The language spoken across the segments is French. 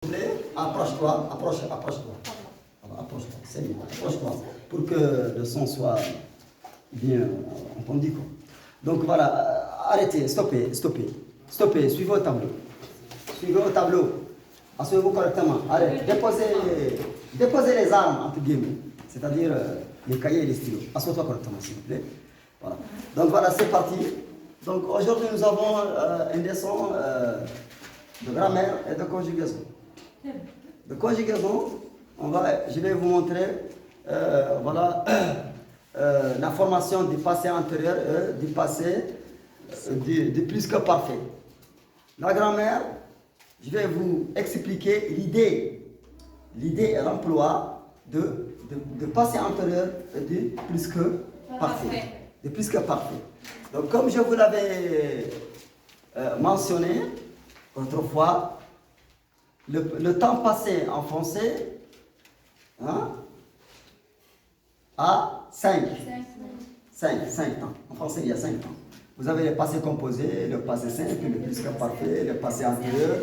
Approche-toi, approche-toi. Approche-toi, c'est bien, approche-toi. Pour que le son soit bien entendu. Donc voilà, arrêtez, stoppez, suivez au tableau. Asseyez-vous correctement. Allez, déposez les armes, entre guillemets, c'est-à-dire les cahiers et les stylos. Asseyez-toi correctement, s'il vous plaît. Voilà. Donc voilà, c'est parti. Donc aujourd'hui, nous avons une leçon de grammaire et de conjugaison. De conjugaison, je vais vous montrer voilà, la formation du passé antérieur et du passé du plus que parfait. La grammaire, je vais vous expliquer l'idée et l'emploi de passé antérieur et du plus que parfait. De plus que parfait. Donc comme je vous l'avais mentionné autrefois, le temps passé en français a 5 temps. En français, il y a 5 temps. Vous avez le passé composé, le passé simple, le plus que parfait, le passé antérieur,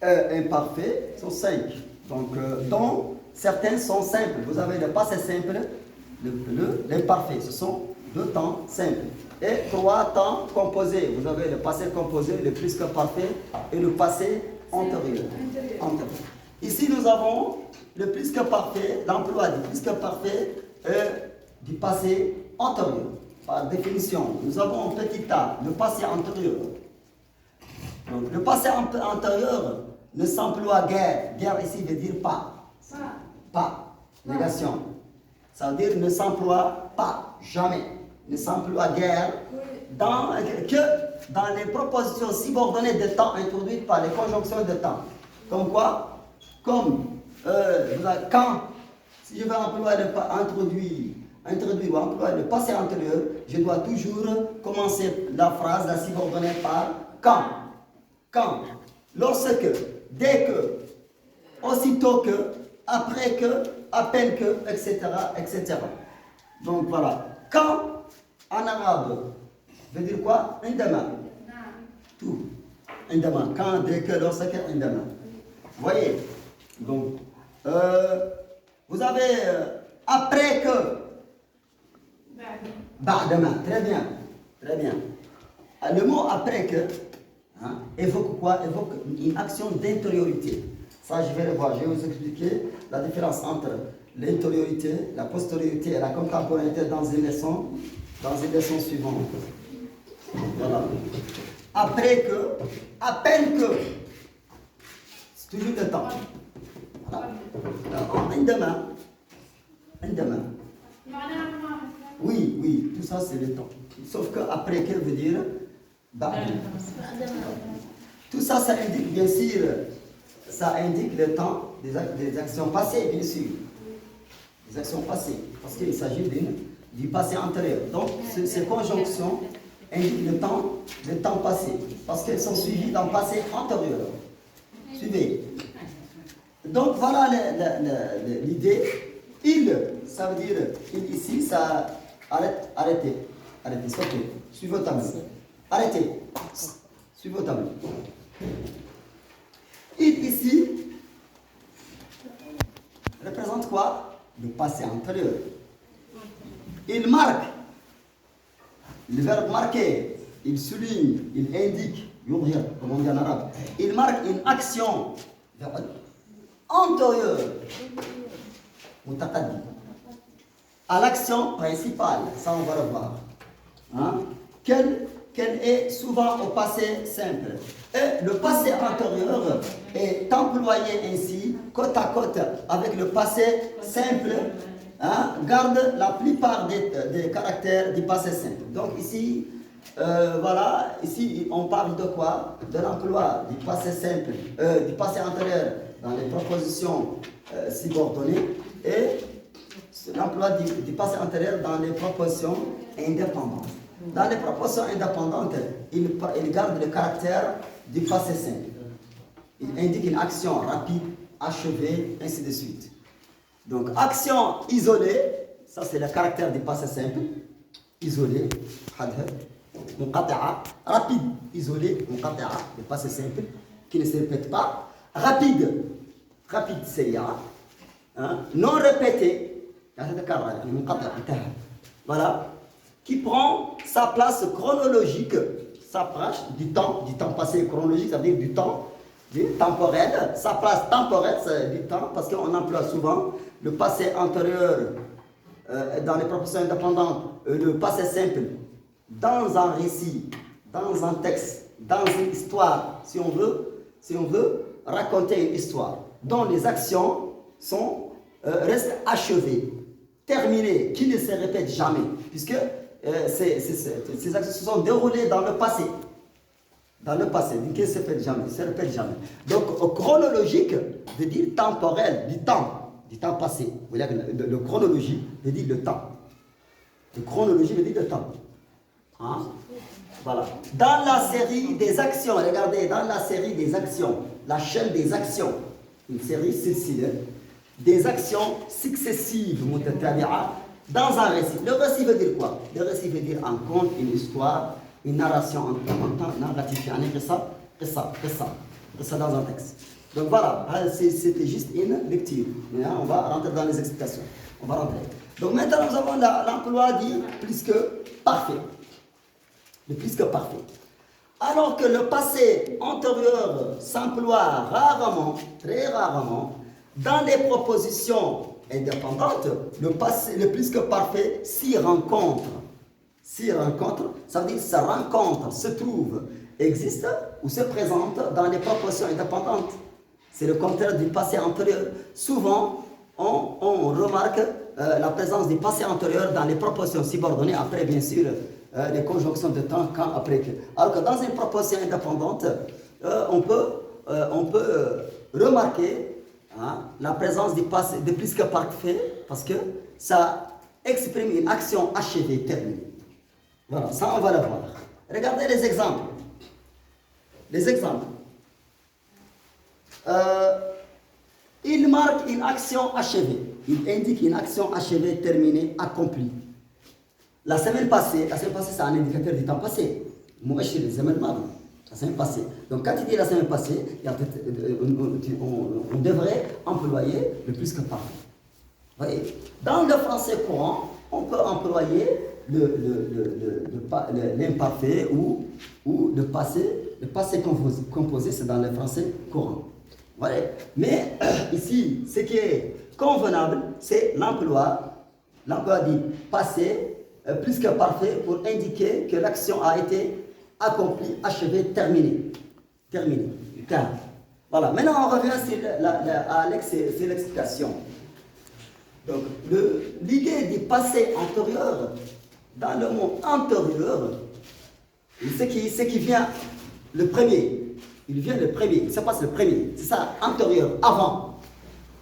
imparfait, sont 5. Donc, dont certains sont simples. Vous avez le passé simple, l'imparfait. Ce sont 2 temps simples. Et 3 temps composés. Vous avez le passé composé, le plus que parfait et le passé antérieur. Ici, nous avons le plus que parfait, l'emploi du plus que parfait et du passé antérieur. Par définition, nous avons un petit a, le passé antérieur. Donc, le passé antérieur ne s'emploie guère. Guère ici veut dire pas. Pas. Négation. Ça veut dire ne s'emploie pas, jamais. Ne s'emploie guère que dans les propositions subordonnées de temps introduites par les conjonctions de temps. Comme quoi? Comme quand, si je veux employer introduire ou employer le passé antérieur, je dois toujours commencer la phrase, la subordonnée par quand. Quand, lorsque, dès que, aussitôt que, après que, à peine que, etc., etc. Donc voilà. Quand, en arabe, veut dire quoi? Indama. Tout. Indama. Quand, dès que, lorsque, indama. Vous voyez? Donc, vous avez après que. Ba'dama. Très bien. Très bien. Le mot après que évoque quoi? Évoque une action d'intériorité. Ça, je vais le voir. Je vais vous expliquer la différence entre l'intériorité, la postériorité et la contemporanéité dans une leçon suivante. Voilà. Après que, à peine que, c'est toujours le temps. Voilà. Indemain. Oui, tout ça c'est le temps. Sauf que après que veut dire tout ça, ça indique bien sûr, ça indique le temps des actions passées, bien sûr. Des actions passées, parce qu'il s'agit du passé antérieur. Donc, ces conjonctions indiquent le temps passé, parce qu'elles sont suivies d'un passé antérieur. Suivez. Donc, voilà l'idée. Il, ça veut dire, il ici, ça arrêtez, stoppez, suivez au tableau. Arrêtez, suivez au tableau. Il ici représente quoi? Le passé antérieur. Il marque, le verbe marquer, il souligne, il indique, comme on dit en arabe, il marque une action antérieure à l'action principale, ça on va le voir. Qu'elle est souvent au passé simple. Et le passé antérieur est employé ainsi, côte à côte avec le passé simple, garde la plupart des caractères du passé simple. Donc ici, voilà, ici on parle de quoi? De l'emploi du passé simple, du passé antérieur dans les propositions subordonnées et l'emploi du passé antérieur dans les propositions indépendantes. Dans les propositions indépendantes, il garde le caractère du passé simple. Il indique une action rapide, achevée, ainsi de suite. Donc, action isolée, ça c'est le caractère du passé simple. Isolé, rapide, isolé, le passé simple, qui ne se répète pas. rapide, c'est non répété, voilà, qui prend sa place chronologique, s'approche du temps passé chronologique, ça veut dire du temps temporel, sa place temporelle, c'est du temps, parce qu'on emploie souvent le passé antérieur dans les propositions indépendantes, le passé simple dans un récit, dans un texte, dans une histoire, si on veut raconter une histoire, dont les actions restent achevées, terminées, qui ne se répètent jamais, puisque ces actions se sont déroulées dans le passé. Dans le passé, qui ne se répète jamais. Donc, chronologique veut dire temporel, du temps passé. Vous voyez, le chronologie veut dire le temps. Le chronologie veut dire le temps. Hein? Voilà. Dans la série des actions, regardez, dans la série des actions, la chaîne des actions, une série silsila, des actions successives, dans un récit. Le récit veut dire quoi? Le récit veut dire un conte, une histoire, une narration en temps narratif, dans un texte. Donc voilà, c'était juste une lecture. On va rentrer dans les explications. On va rentrer. Donc maintenant, nous avons l'emploi dit plus que parfait. Le plus que parfait. Alors que le passé antérieur s'emploie rarement, très rarement, dans les propositions indépendantes, le plus que parfait s'y rencontre. S'y rencontre, ça veut dire se rencontre, se trouve, existe ou se présente dans les propositions indépendantes. C'est le contraire du passé antérieur. Souvent, on remarque la présence du passé antérieur dans les propositions subordonnées, après bien sûr les conjonctions de temps, quand, après que. Alors que dans une proposition indépendante, on peut remarquer la présence du passé de plus que parfait, parce que ça exprime une action achevée, terminée. Voilà, ça on va le voir. Regardez les exemples. Il marque une action achevée. Il indique une action achevée, terminée, accomplie. La semaine passée, c'est un indicateur du temps passé. La semaine passée. Donc quand il dit la semaine passée, on devrait employer le plus que parfait. Voyez, dans le français courant, on peut employer l'imparfait ou le passé composé, c'est dans le français courant. Voilà. Mais ici, ce qui est convenable, c'est l'emploi dit passé plus que parfait pour indiquer que l'action a été accomplie, achevée, terminée. Voilà. Maintenant, on revient sur l'explication. Donc, l'idée du passé antérieur, dans le mot antérieur, ce qui vient le premier. Il vient le premier, il se passe le premier. C'est ça, antérieur, avant.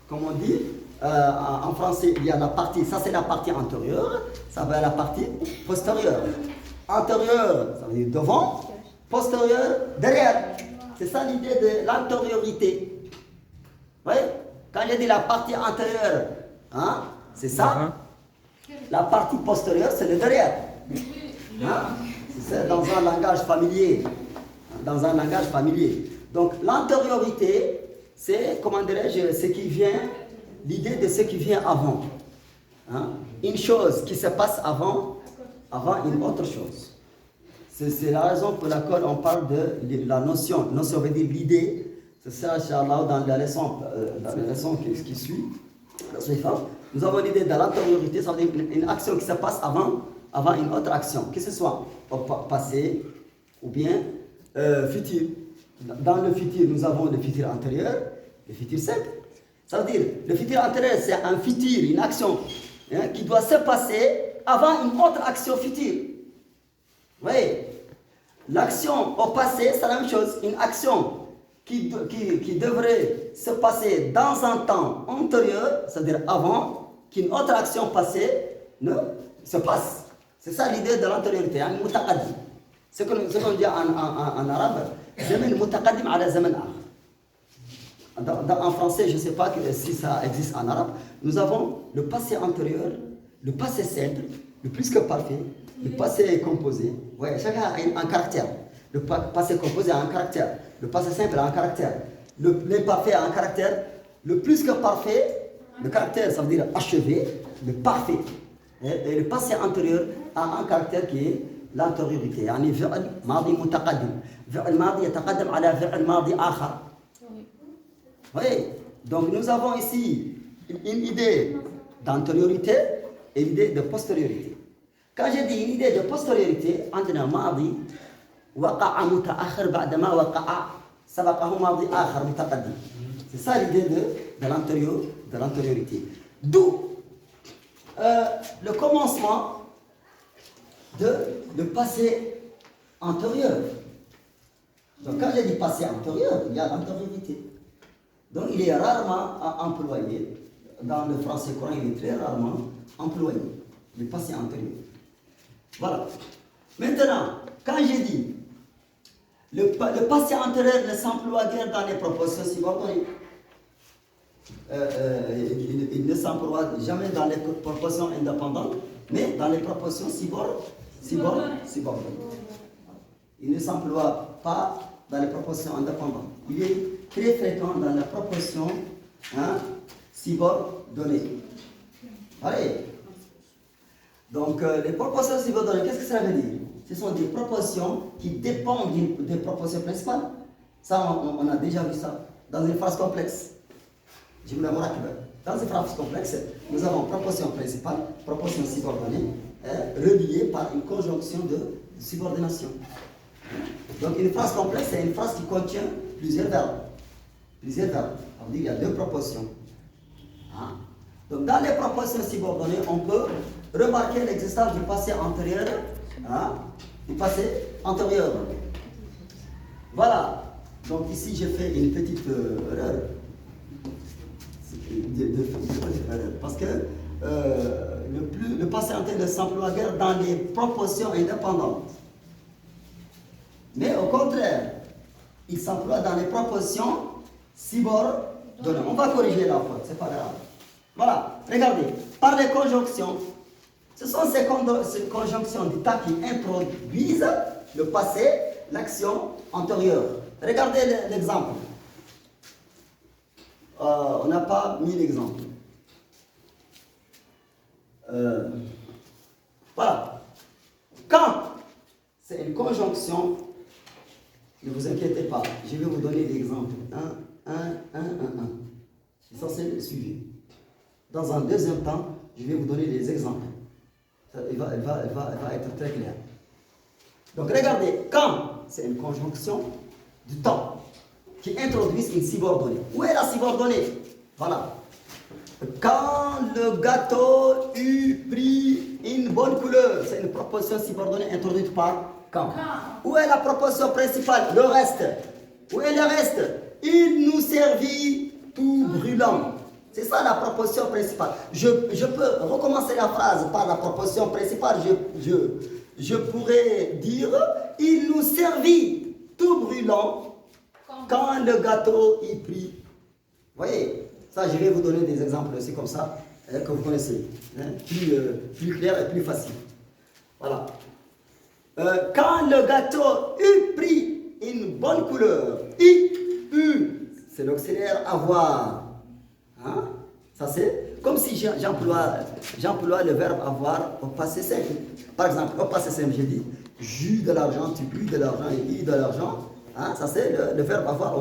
Comme on dit, en français, il y a la partie, ça c'est la partie antérieure, ça va à la partie postérieure. Antérieur, ça veut dire devant, postérieur, derrière. C'est ça l'idée de l'antériorité. Vous voyez? Quand j'ai dit la partie antérieure, c'est ça. La partie postérieure, c'est le derrière. C'est dans un langage familier. Donc l'antériorité, c'est, comment dirais-je, ce qui vient, l'idée de ce qui vient avant. Une chose qui se passe avant une autre chose. C'est la raison pour laquelle on parle de la notion. Notion veut dire l'idée. C'est ça, Inch'Allah, dans la leçon qui suit. Nous avons l'idée de l'antériorité, ça veut dire une action qui se passe avant une autre action, que ce soit au passé ou bien futur. Dans le futur, nous avons le futur antérieur, le futur simple. Ça veut dire, le futur antérieur, c'est un futur, une action qui doit se passer avant une autre action future. Vous voyez, l'action au passé, c'est la même chose. Une action qui devrait se passer dans un temps antérieur, c'est-à-dire avant qu'une autre action passée ne se passe. C'est ça l'idée de l'antériorité, un mutaqaddim. Ce qu'on dit en arabe, zaman mutaqaddim ala zaman akhar. En français, je ne sais pas si ça existe en arabe, nous avons le passé antérieur, le passé simple, le plus que parfait, le passé composé. Ouais, chacun a un caractère. Le passé composé a un caractère. Le passé simple a un caractère. l'imparfait a un caractère le plus que parfait. Le caractère, ça veut dire achevé, le parfait. Et le passé antérieur a un caractère qui est l'antériorité. يعني فعل ماضي متقدم. فعل ماضي يتقدم على فعل ماضي آخر. Oui. Donc nous avons ici une idée d'antériorité et une idée de postériorité. Quand je dis une idée de postériorité, عندنا ماضي وقع متأخر بعدما وقع سبقه ماضي آخر متقدم. C'est ça l'idée de l'antériorité. D'où le commencement de le passé antérieur. Donc quand je dis passé antérieur, il y a l'antériorité. Donc il est rarement employé. Dans le français courant, il est très rarement employé. Le passé antérieur. Voilà. Maintenant, quand je dis le passé antérieur ne s'emploie guère dans les propositions subordonnées. Il ne s'emploie jamais dans les propositions indépendantes, mais dans les propositions subordonnées. Il ne s'emploie pas dans les propositions indépendantes. Il est très fréquent dans la proposition subordonnée. Allez. Donc, les propositions subordonnées, qu'est-ce que ça veut dire? Ce sont des propositions qui dépendent des propositions principales. Ça, on a déjà vu ça dans une phrase complexe. Dans une phrase complexe, nous avons proposition principale, proposition subordonnée, reliée par une conjonction de subordination. Donc, une phrase complexe, c'est une phrase qui contient plusieurs verbes. Plusieurs verbes. On dit qu'il y a deux propositions. Donc, dans les propositions subordonnées, on peut remarquer l'existence du passé antérieur. Du passé antérieur. Voilà. Donc, ici, j'ai fait une petite erreur. Parce que le passé antérieur s'emploie guère dans les propositions indépendantes. Mais au contraire, il s'emploie dans les propositions subordonnées. On va corriger la faute, c'est pas grave. Voilà, regardez, par les conjonctions, ce sont ces conjonctions d'état qui introduisent le passé, l'action antérieure. Regardez l'exemple. On n'a pas mis l'exemple. Voilà. Quand c'est une conjonction, ne vous inquiétez pas, je vais vous donner l'exemple. 1. C'est censé suivre. Dans un deuxième temps, je vais vous donner des exemples. Elle va être très claire. Donc regardez, quand c'est une conjonction du temps qui introduit une subordonnée. Où est la subordonnée? Voilà. Quand le gâteau eut pris une bonne couleur, c'est une proposition subordonnée introduite par quand. Où est la proposition principale? Le reste. Où est le reste? Il nous servit tout brûlant. C'est ça la proposition principale. Je peux recommencer la phrase par la proposition principale. Je pourrais dire, il nous servit tout brûlant quand le gâteau y prit. Vous voyez, ça je vais vous donner des exemples aussi comme ça, que vous connaissez. Plus clair et plus facile. Voilà. Quand le gâteau eut pris une bonne couleur, c'est l'auxiliaire avoir. Ça c'est comme si j'emploie le verbe avoir au passé simple. Par exemple, au passé simple, j'ai dit j'eus de l'argent, tu eus de l'argent et eu de l'argent. Ça c'est le verbe avoir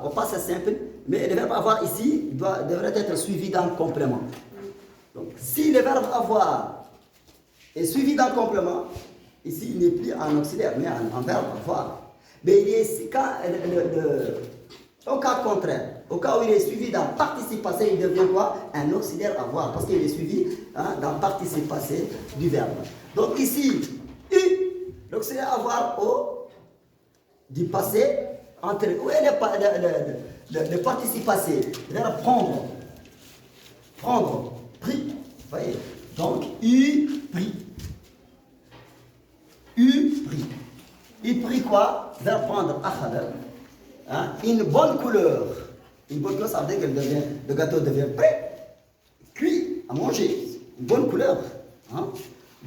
au passé simple, mais le verbe avoir ici devrait être suivi d'un complément. Donc si le verbe avoir est suivi d'un complément, ici il n'est plus un auxiliaire, mais un verbe avoir. Mais il est ici au cas contraire, au cas où il est suivi d'un participe passé, il devient quoi? Un auxiliaire avoir, parce qu'il est suivi d'un participe passé du verbe. Donc ici, l'auxiliaire avoir du passé antérieur. Où est le participe passé? Le verbe prendre. Prendre, pris. Vous voyez? Donc, pris. Pris. Il prit quoi? Verbe prendre, akhadar. Une bonne couleur. Une bonne couleur, ça veut dire que le gâteau devient prêt, cuit, à manger. Une bonne couleur.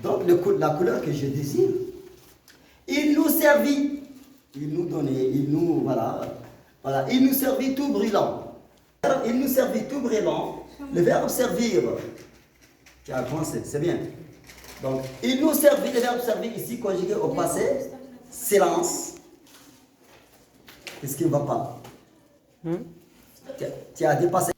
Donc, la couleur que je désire. Il nous servit. Il nous donnait, Voilà, il nous servit tout brûlant. Il nous servit tout brûlant. Le verbe servir. Tu as commencé, c'est bien. Donc, il nous servit, le verbe servir ici conjugué au passé. Silence. Qu'est-ce qui ne va pas? Tu as dépassé